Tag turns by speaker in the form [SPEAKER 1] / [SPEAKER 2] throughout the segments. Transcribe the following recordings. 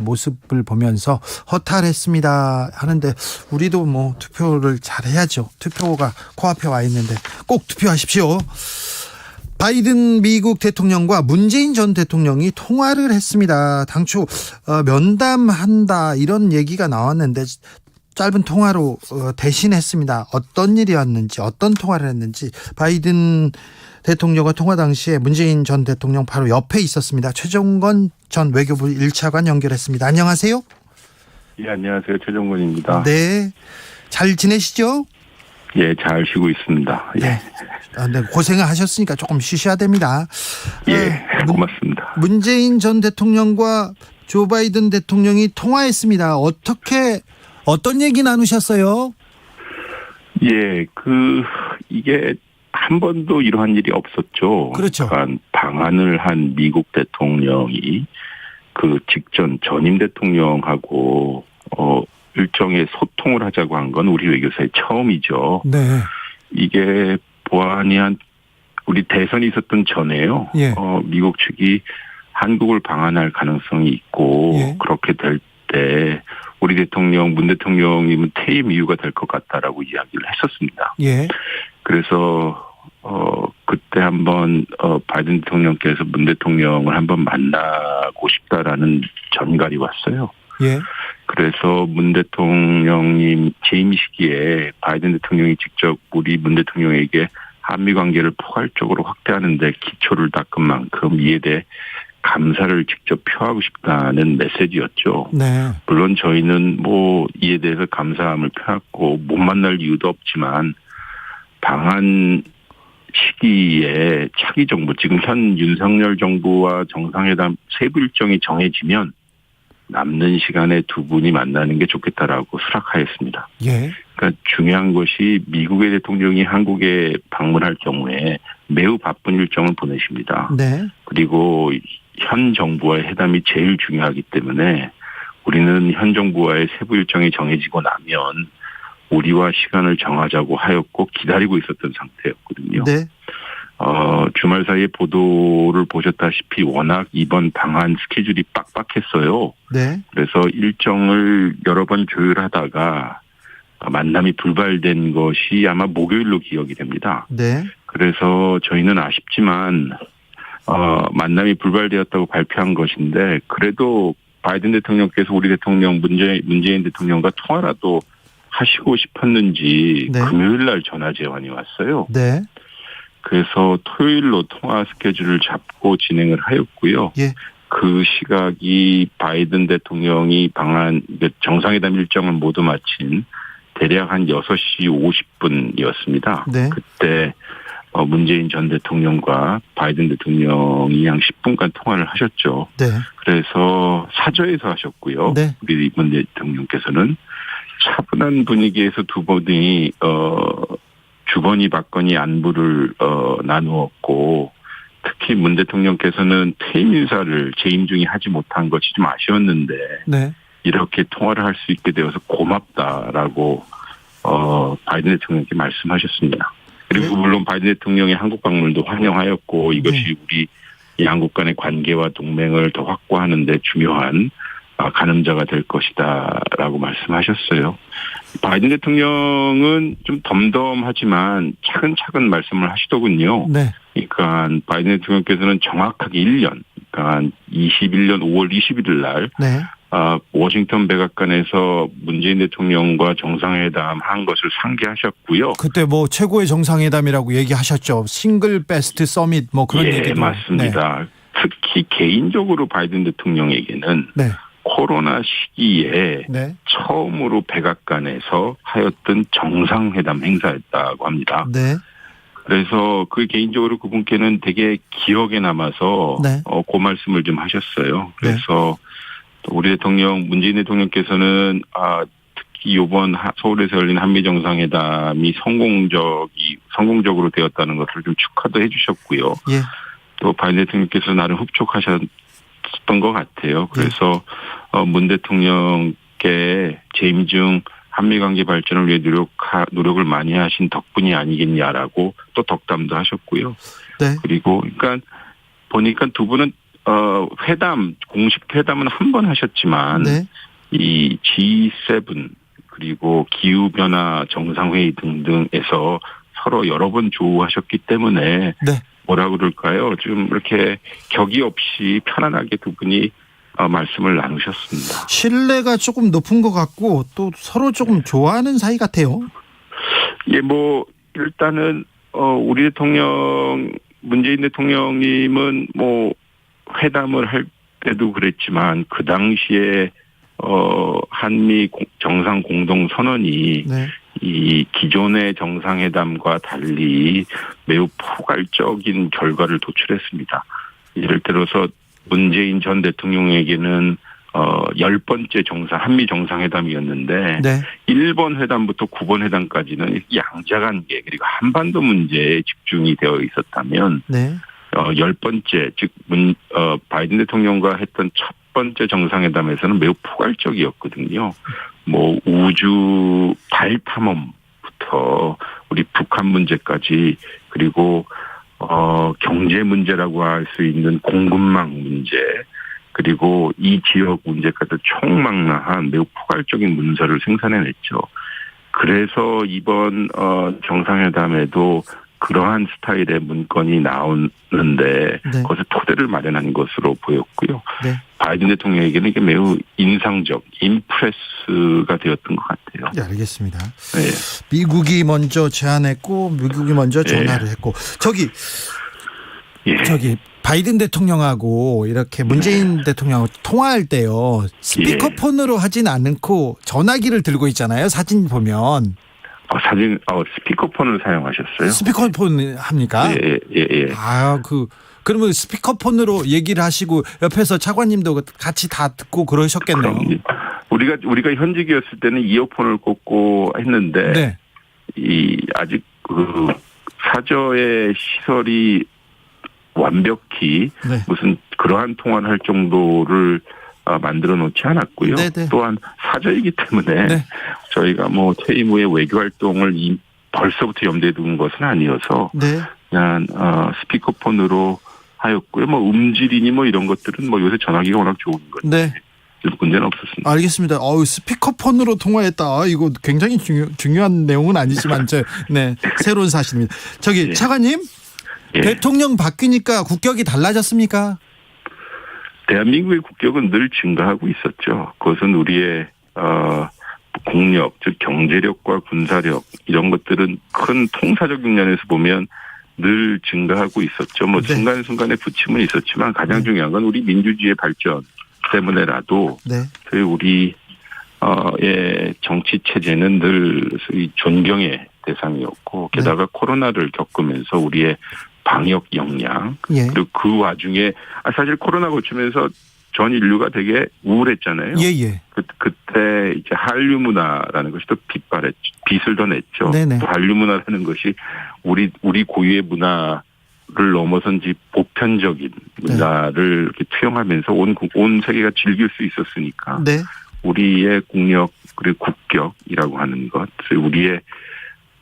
[SPEAKER 1] 모습을 보면서 허탈했습니다 하는데, 우리도 뭐 투표를 잘해야죠. 투표가 코앞에 와 있는데 꼭 투표하십시오. 바이든 미국 대통령과 문재인 전 대통령이 통화를 했습니다. 당초 면담한다 이런 얘기가 나왔는데 짧은 통화로 대신했습니다. 어떤 일이었는지, 어떤 통화를 했는지, 바이든 대통령과 통화 당시에 문재인 전 대통령 바로 옆에 있었습니다. 최종건 전 외교부 1차관 연결했습니다. 안녕하세요.
[SPEAKER 2] 예, 안녕하세요. 최종건입니다.
[SPEAKER 1] 네, 잘 지내시죠?
[SPEAKER 2] 예, 잘 쉬고 있습니다. 예.
[SPEAKER 1] 네. 네, 고생을 하셨으니까 조금 쉬셔야 됩니다.
[SPEAKER 2] 예, 고맙습니다.
[SPEAKER 1] 문재인 전 대통령과 조 바이든 대통령이 통화했습니다. 어떤 얘기 나누셨어요?
[SPEAKER 2] 예, 이게 한 번도 이러한 일이 없었죠.
[SPEAKER 1] 그렇죠.
[SPEAKER 2] 그러니까 방한을 한 미국 대통령이 직전 전임 대통령하고 일종의 소통을 하자고 한 건 우리 외교사에 처음이죠.
[SPEAKER 1] 네.
[SPEAKER 2] 이게 보안이 우리 대선이 있었던 전에요.
[SPEAKER 1] 예.
[SPEAKER 2] 미국 측이 한국을 방한할 가능성이 있고,
[SPEAKER 1] 예.
[SPEAKER 2] 그렇게 될 때 우리 문 대통령이면 퇴임 이유가 될 것 같다라고 이야기를 했었습니다.
[SPEAKER 1] 예.
[SPEAKER 2] 그래서 그때 한번 바이든 대통령께서 문 대통령을 한번 만나고 싶다라는 전갈이 왔어요.
[SPEAKER 1] 예.
[SPEAKER 2] 그래서 문 대통령님 재임 시기에 바이든 대통령이 직접 우리 문 대통령에게 한미 관계를 포괄적으로 확대하는 데 기초를 닦은 만큼 이에 대해 감사를 직접 표하고 싶다는 메시지였죠.
[SPEAKER 1] 네.
[SPEAKER 2] 물론 저희는 이에 대해서 감사함을 표했고 못 만날 이유도 없지만 방한 시기에 차기 정부, 지금 현 윤석열 정부와 정상회담 세부 일정이 정해지면 남는 시간에 두 분이 만나는 게 좋겠다라고 수락하였습니다.
[SPEAKER 1] 예.
[SPEAKER 2] 그러니까 중요한 것이 미국의 대통령이 한국에 방문할 경우에 매우 바쁜 일정을 보내십니다.
[SPEAKER 1] 네.
[SPEAKER 2] 그리고 현 정부와의 회담이 제일 중요하기 때문에 우리는 현 정부와의 세부 일정이 정해지고 나면 우리와 시간을 정하자고 하였고 기다리고 있었던 상태였거든요.
[SPEAKER 1] 네.
[SPEAKER 2] 주말 사이에 보도를 보셨다시피 워낙 이번 방한 스케줄이 빡빡했어요.
[SPEAKER 1] 네.
[SPEAKER 2] 그래서 일정을 여러 번 조율하다가 만남이 불발된 것이 아마 목요일로 기억이 됩니다.
[SPEAKER 1] 네.
[SPEAKER 2] 그래서 저희는 아쉽지만 만남이 불발되었다고 발표한 것인데, 그래도 바이든 대통령께서 우리 대통령 문재인 대통령과 통화라도 하시고 싶었는지
[SPEAKER 1] 네.
[SPEAKER 2] 금요일 날 전화 제안이 왔어요.
[SPEAKER 1] 네.
[SPEAKER 2] 그래서 토요일로 통화 스케줄을 잡고 진행을 하였고요.
[SPEAKER 1] 예.
[SPEAKER 2] 그 시각이 바이든 대통령이 정상회담 일정을 모두 마친 대략 한 6시 50분이었습니다.
[SPEAKER 1] 네.
[SPEAKER 2] 그때 문재인 전 대통령과 바이든 대통령이 한 10분간 통화를 하셨죠.
[SPEAKER 1] 네.
[SPEAKER 2] 그래서 사저에서 하셨고요.
[SPEAKER 1] 네.
[SPEAKER 2] 우리 문 대통령께서는 차분한 분위기에서 두 분이 주거니 받거니 안부를 나누었고, 특히 문 대통령께서는 퇴임 인사를 재임 중에 하지 못한 것이 좀 아쉬웠는데
[SPEAKER 1] 네.
[SPEAKER 2] 이렇게 통화를 할 수 있게 되어서 고맙다라고 바이든 대통령께 말씀하셨습니다. 그리고 물론 바이든 대통령의 한국 방문도 환영하였고, 이것이 우리 양국 간의 관계와 동맹을 더 확고하는 데 중요한 가늠자가 될 것이다라고 말씀하셨어요. 바이든 대통령은 좀 덤덤하지만 차근차근 말씀을 하시더군요.
[SPEAKER 1] 네.
[SPEAKER 2] 그러니까 바이든 대통령께서는 정확하게 1년, 그러니까 21년 5월 21일 날
[SPEAKER 1] 네.
[SPEAKER 2] 워싱턴 백악관에서 문재인 대통령과 정상회담 한 것을 상기하셨고요.
[SPEAKER 1] 그때 최고의 정상회담이라고 얘기하셨죠. 싱글 베스트 서밋 그런 얘기도.
[SPEAKER 2] 맞습니다. 네. 특히 개인적으로 바이든 대통령에게는
[SPEAKER 1] 네.
[SPEAKER 2] 코로나 시기에
[SPEAKER 1] 네.
[SPEAKER 2] 처음으로 백악관에서 하였던 정상회담 행사였다고 합니다.
[SPEAKER 1] 네.
[SPEAKER 2] 그래서 개인적으로 그분께는 되게 기억에 남아서
[SPEAKER 1] 네.
[SPEAKER 2] 그 말씀을 좀 하셨어요. 그래서 우리 문재인 대통령께서는 특히 이번 서울에서 열린 한미 정상회담이 성공적으로 되었다는 것을 좀 축하도 해주셨고요.
[SPEAKER 1] 예.
[SPEAKER 2] 또 바이든 대통령께서 나름 흡족하셨던 것 같아요. 그래서 문 대통령께 재임 중 한미관계 발전을 위해 노력을 많이 하신 덕분이 아니겠냐라고 또 덕담도 하셨고요.
[SPEAKER 1] 네.
[SPEAKER 2] 그리고 보니까 두 분은 회담, 공식 회담은 한 번 하셨지만,
[SPEAKER 1] 네.
[SPEAKER 2] 이 G7 그리고 기후변화 정상회의 등등에서 서로 여러 번 조우하셨기 때문에
[SPEAKER 1] 네.
[SPEAKER 2] 뭐라 그럴까요? 좀 이렇게 격의 없이 편안하게 두 분이 말씀을 나누셨습니다.
[SPEAKER 1] 신뢰가 조금 높은 것 같고 또 서로 조금 좋아하는 사이 같아요.
[SPEAKER 2] 예, 뭐 일단은 우리 대통령 문재인 대통령님은 뭐 회담을 할 때도 그랬지만 그 당시에 한미 정상 공동 선언이
[SPEAKER 1] 네.
[SPEAKER 2] 이 기존의 정상회담과 달리 매우 포괄적인 결과를 도출했습니다. 예를 들어서 문재인 전 대통령에게는 10번째 한미 정상회담이었는데
[SPEAKER 1] 네. 1번
[SPEAKER 2] 회담부터 9번 회담까지는 양자관계 그리고 한반도 문제에 집중이 되어 있었다면
[SPEAKER 1] 네.
[SPEAKER 2] 10번째 즉 바이든 대통령과 했던 첫 번째 정상회담에서는 매우 포괄적이었거든요. 뭐 우주 달 탐험부터 우리 북한 문제까지 그리고 경제 문제라고 할 수 있는 공급망 문제 그리고 이 지역 문제까지 총망라한 매우 포괄적인 문서를 생산해냈죠. 그래서 이번 정상회담에도 그러한 스타일의 문건이 나오는데
[SPEAKER 1] 네.
[SPEAKER 2] 거기서 토대를 마련한 것으로 보였고요.
[SPEAKER 1] 네.
[SPEAKER 2] 바이든 대통령에게는 이게 매우 인상적, 임프레스가 되었던 것 같아요.
[SPEAKER 1] 네, 알겠습니다.
[SPEAKER 2] 네.
[SPEAKER 1] 미국이 먼저 제안했고 미국이 먼저 전화를 했고 저기 바이든 대통령하고 이렇게 문재인 대통령하고 통화할 때요. 스피커폰으로 하진 않고 전화기를 들고 있잖아요. 사진 보면.
[SPEAKER 2] 스피커폰을 사용하셨어요?
[SPEAKER 1] 스피커폰 합니까?
[SPEAKER 2] 예.
[SPEAKER 1] 그러면 스피커폰으로 얘기를 하시고 옆에서 차관님도 같이 다 듣고 그러셨겠네요.
[SPEAKER 2] 우리가 현직이었을 때는 이어폰을 꽂고 했는데
[SPEAKER 1] 네.
[SPEAKER 2] 아직 그 사저의 시설이 완벽히
[SPEAKER 1] 네.
[SPEAKER 2] 무슨 그러한 통화를 할 정도를 만들어 놓지 않았고요.
[SPEAKER 1] 네네.
[SPEAKER 2] 또한 사저이기 때문에
[SPEAKER 1] 네.
[SPEAKER 2] 저희가 뭐 퇴임 후에 외교 활동을 벌써부터 염두에 둔 것은 아니어서
[SPEAKER 1] 네.
[SPEAKER 2] 그냥 스피커폰으로 하였고요. 뭐 음질이니 뭐 이런 것들은 뭐 요새 전화기가 워낙 좋은 거죠.
[SPEAKER 1] 네.
[SPEAKER 2] 문제는 없었습니다.
[SPEAKER 1] 알겠습니다. 스피커폰으로 통화했다. 이거 굉장히 중요한 내용은 아니지만 새로운 사실입니다. 저기 차관님, 대통령 바뀌니까 국격이 달라졌습니까?
[SPEAKER 2] 대한민국의 국격은 늘 증가하고 있었죠. 그것은 우리의 국력, 즉 경제력과 군사력 이런 것들은 큰 통사적 면에서 보면 늘 증가하고 있었죠. 뭐 순간순간에 부침은 있었지만 가장 중요한 건 우리 민주주의의 발전 때문에라도 우리의 정치 체제는 늘 존경의 대상이었고 게다가 코로나를 겪으면서 우리의 방역 역량 그리고 그 와중에 사실 코로나 거치면서 전 인류가 되게 우울했잖아요. 그때 이제 한류 문화라는 것이 또 빛을 더 냈죠. 또 한류 문화라는 것이 우리 고유의 문화를 넘어선 보편적인 문화를 이렇게 투영하면서 온 세계가 즐길 수 있었으니까 우리의 국력 그리고 국격이라고 하는 것, 우리의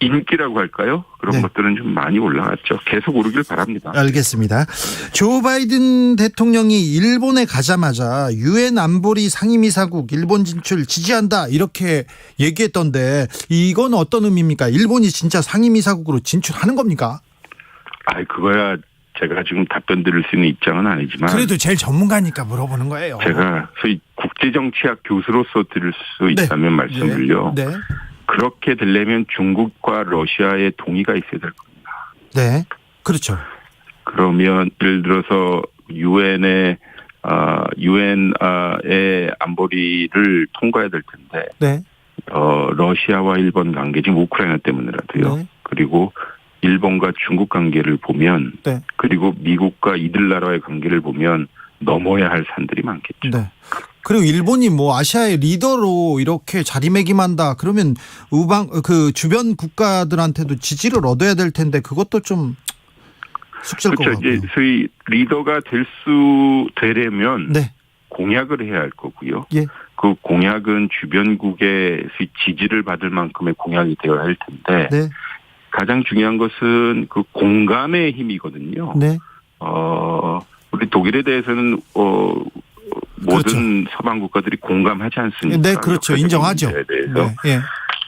[SPEAKER 2] 인기라고 할까요? 그런 것들은 좀 많이 올라갔죠. 계속 오르길 바랍니다.
[SPEAKER 1] 알겠습니다. 조 바이든 대통령이 일본에 가자마자 유엔 안보리 상임이사국 일본 진출 지지한다 이렇게 얘기했던데 이건 어떤 의미입니까? 일본이 진짜 상임이사국으로 진출하는 겁니까?
[SPEAKER 2] 그거야 제가 지금 답변 드릴 수 있는 입장은 아니지만
[SPEAKER 1] 그래도 제일 전문가니까 물어보는 거예요.
[SPEAKER 2] 제가 소위 국제정치학 교수로서 드릴 수 있다면 말씀을요. 그렇게 되려면 중국과 러시아의 동의가 있어야 될 겁니다.
[SPEAKER 1] 네, 그렇죠.
[SPEAKER 2] 그러면 예를 들어서 유엔의 안보리를 통과해야 될 텐데, 러시아와 일본 관계 지금 우크라이나 때문이라도요. 그리고 일본과 중국 관계를 보면, 그리고 미국과 이들 나라의 관계를 보면 넘어야 할 산들이 많겠죠.
[SPEAKER 1] 그리고 일본이 아시아의 리더로 이렇게 자리매김한다. 그러면 주변 국가들한테도 지지를 얻어야 될 텐데 그것도 좀 숙제일 것 같고요.
[SPEAKER 2] 이제 소위 리더가 되려면 공약을 해야 할 거고요. 그 공약은 주변국의 지지를 받을 만큼의 공약이 되어야 할 텐데 가장 중요한 것은 그 공감의 힘이거든요. 우리 독일에 대해서는 모든 서방 국가들이 공감하지 않습니까?
[SPEAKER 1] 네, 그렇죠. 인정하죠.
[SPEAKER 2] 대해서.
[SPEAKER 1] 네, 예.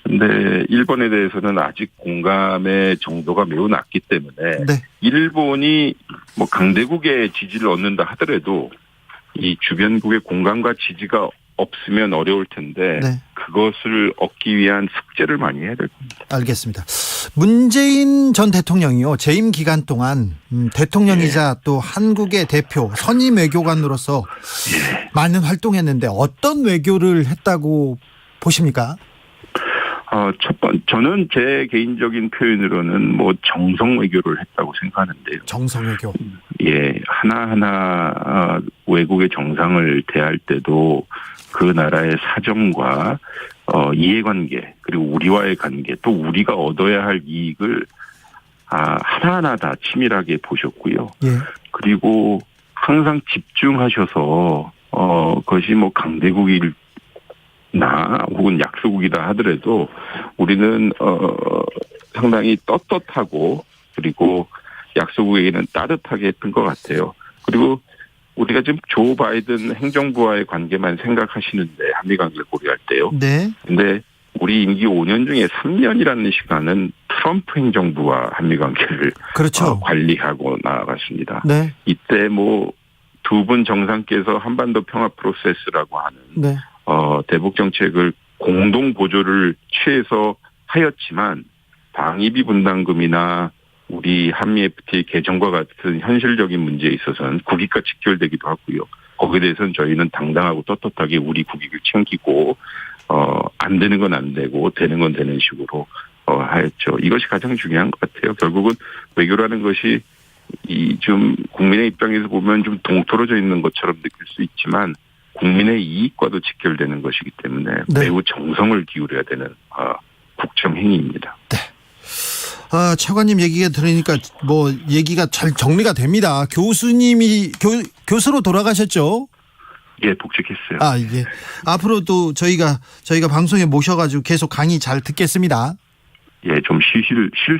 [SPEAKER 2] 근데 일본에 대해서는 아직 공감의 정도가 매우 낮기 때문에
[SPEAKER 1] 네.
[SPEAKER 2] 일본이 뭐 강대국의 지지를 얻는다 하더라도 이 주변국의 공감과 지지가 없으면 어려울 텐데
[SPEAKER 1] 네.
[SPEAKER 2] 그것을 얻기 위한 숙제를 많이 해야 될 겁니다.
[SPEAKER 1] 알겠습니다. 문재인 전 대통령이요, 재임 기간 동안 대통령이자 또 한국의 대표 선임 외교관으로서 많은 활동했는데 어떤 외교를 했다고 보십니까?
[SPEAKER 2] 저는 제 개인적인 표현으로는 뭐 정성 외교를 했다고 생각하는데요.
[SPEAKER 1] 정성 외교.
[SPEAKER 2] 예, 하나하나 외국의 정상을 대할 때도 그 나라의 사정과 이해관계 그리고 우리와의 관계 또 우리가 얻어야 할 이익을 하나하나 다 치밀하게 보셨고요.
[SPEAKER 1] 예.
[SPEAKER 2] 그리고 항상 집중하셔서 그것이 뭐 강대국이나 혹은 약소국이다 하더라도 우리는 상당히 떳떳하고 그리고 약소국에게는 따뜻하게 했던 것 같아요. 그리고 우리가 지금 조 바이든 행정부와의 관계만 생각하시는데 한미 관계를 고려할 때요.
[SPEAKER 1] 네.
[SPEAKER 2] 근데 우리 임기 5년 중에 3년이라는 시간은 트럼프 행정부와 한미 관계를
[SPEAKER 1] 그렇죠.
[SPEAKER 2] 관리하고 나아갔습니다.
[SPEAKER 1] 네.
[SPEAKER 2] 이때 뭐 두 분 정상께서 한반도 평화 프로세스라고 하는
[SPEAKER 1] 네.
[SPEAKER 2] 대북 정책을 공동 보조를 취해서 하였지만 방위비 분담금이나 우리 한미 FTA 개정과 같은 현실적인 문제에 있어서는 국익과 직결되기도 하고요. 거기에 대해서는 저희는 당당하고 떳떳하게 우리 국익을 챙기고 안 되는 건 안 되고 되는 건 되는 식으로 하였죠. 이것이 가장 중요한 것 같아요. 결국은 외교라는 것이 좀 국민의 입장에서 보면 좀 동떨어져 있는 것처럼 느낄 수 있지만 국민의 이익과도 직결되는 것이기 때문에
[SPEAKER 1] 네.
[SPEAKER 2] 매우 정성을 기울여야 되는 국정 행위입니다.
[SPEAKER 1] 네. 차관님 얘기가 들으니까 뭐 얘기가 잘 정리가 됩니다. 교수님이 교수로 돌아가셨죠?
[SPEAKER 2] 예, 복직했어요.
[SPEAKER 1] 예. 앞으로도 저희가 방송에 모셔가지고 계속 강의 잘 듣겠습니다.
[SPEAKER 2] 예, 좀 쉴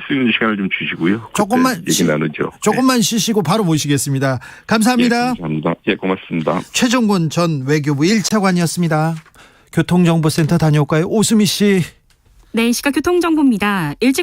[SPEAKER 2] 수 있는 시간을 좀 주시고요.
[SPEAKER 1] 조금만
[SPEAKER 2] 얘기 나누죠.
[SPEAKER 1] 조금만 쉬시고 바로 모시겠습니다. 감사합니다.
[SPEAKER 2] 예, 감사합니다. 예, 고맙습니다.
[SPEAKER 1] 최종군 전 외교부 1차관이었습니다. 교통정보센터 다녀올까요? 오수미 씨.
[SPEAKER 3] 네, 시각 교통정보입니다. 일찍